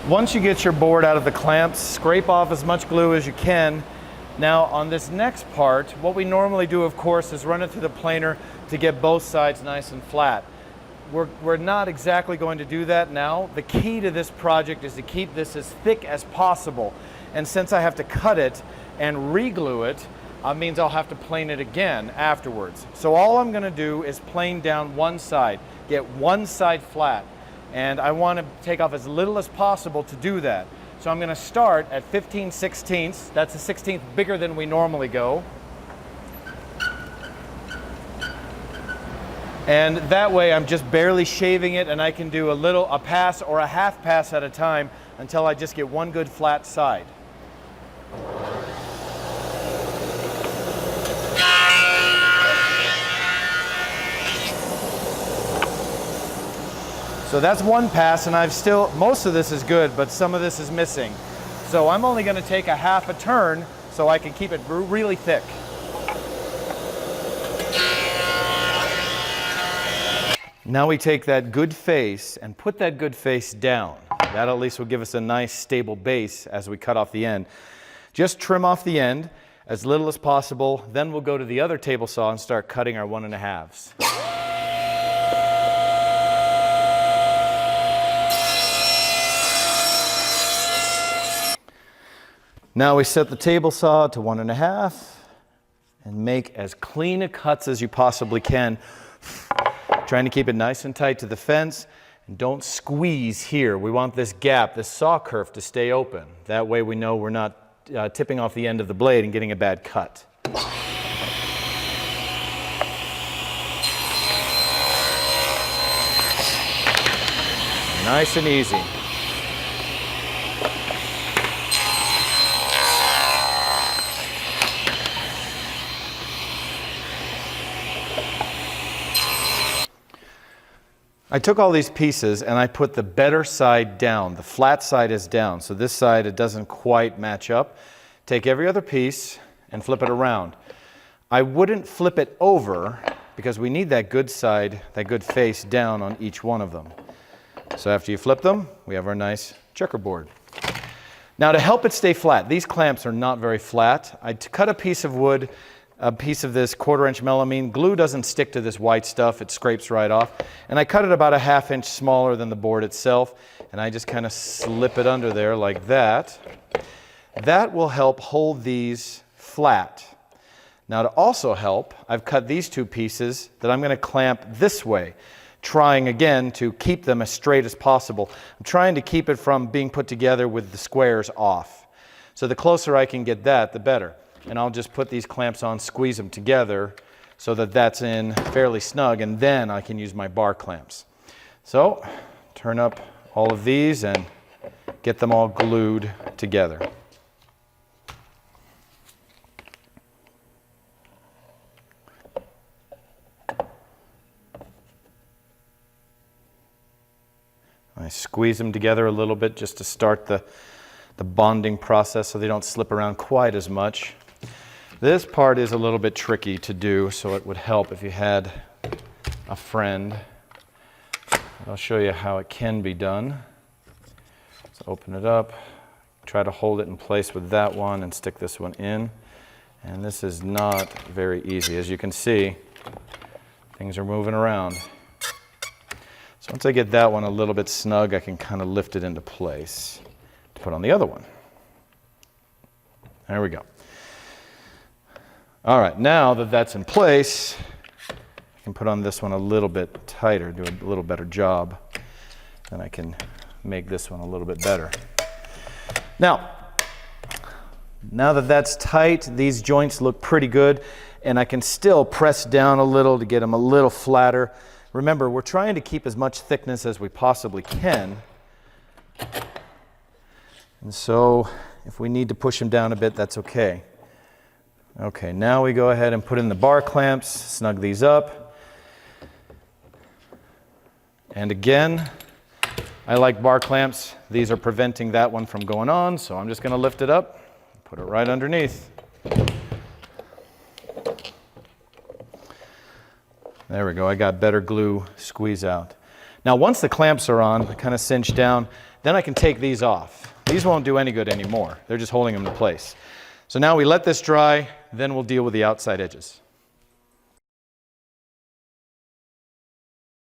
Once you get your board out of the clamps, scrape off as much glue as you can. Now on this next part, what we normally do, of course, is run it through the planer to get both sides nice and flat. We're not exactly going to do that now. The key to this project is to keep this as thick as possible. And since I have to cut it and re-glue it, means I'll have to plane it again afterwards. So all I'm going to do is plane down one side, get one side flat. And I want to take off as little as possible to do that. So I'm going to start at 15/16. That's a 16th bigger than we normally go. And that way I'm just barely shaving it, and I can do a pass or a half pass at a time until I just get one good flat side. So that's one pass, and most of this is good, but some of this is missing. So I'm only going to take a half a turn so I can keep it really thick. Now we take that good face and put that good face down. That at least will give us a nice stable base as we cut off the end. Just trim off the end as little as possible, then we'll go to the other table saw and start cutting our 1.5s. Now we set the table saw to 1.5 and make as clean a cuts as you possibly can. Trying to keep it nice and tight to the fence, and don't squeeze here. We want this gap, this saw kerf, to stay open. That way we know we're not tipping off the end of the blade and getting a bad cut. Nice and easy. I took all these pieces and I put the better side down. The flat side is down, so this side it doesn't quite match up. Take every other piece and flip it around. I wouldn't flip it over because we need that good side, that good face down on each one of them. So after you flip them, we have our nice checkerboard. Now to help it stay flat, these clamps are not very flat. I cut a piece of wood, a piece of this 1/4" melamine. Glue doesn't stick to this white stuff, it scrapes right off. And I cut it about a 1/2 inch smaller than the board itself, and I just kind of slip it under there like that. That will help hold these flat. Now to also help, I've cut these two pieces that I'm going to clamp this way, trying again to keep them as straight as possible. I'm trying to keep it from being put together with the squares off. So the closer I can get that, the better. And I'll just put these clamps on, squeeze them together so that that's in fairly snug, and then I can use my bar clamps. So turn up all of these and get them all glued together. I squeeze them together a little bit just to start the bonding process so they don't slip around quite as much. This part is a little bit tricky to do, so it would help if you had a friend. I'll show you how it can be done. So open it up, try to hold it in place with that one and stick this one in. And this is not very easy. As you can see, things are moving around. So once I get that one a little bit snug, I can kind of lift it into place to put on the other one. There we go. All right, now that that's in place, I can put on this one a little bit tighter, do a little better job, and I can make this one a little bit better. Now that that's tight, these joints look pretty good, and I can still press down a little to get them a little flatter. Remember, we're trying to keep as much thickness as we possibly can. And so if we need to push them down a bit, that's okay. Okay, now we go ahead and put in the bar clamps, snug these up. And again, I like bar clamps. These are preventing that one from going on, so I'm just going to lift it up, put it right underneath. There we go, I got better glue squeeze out. Now once the clamps are on, kind of cinch down, then I can take these off. These won't do any good anymore. They're just holding them in place. So now we let this dry, then we'll deal with the outside edges.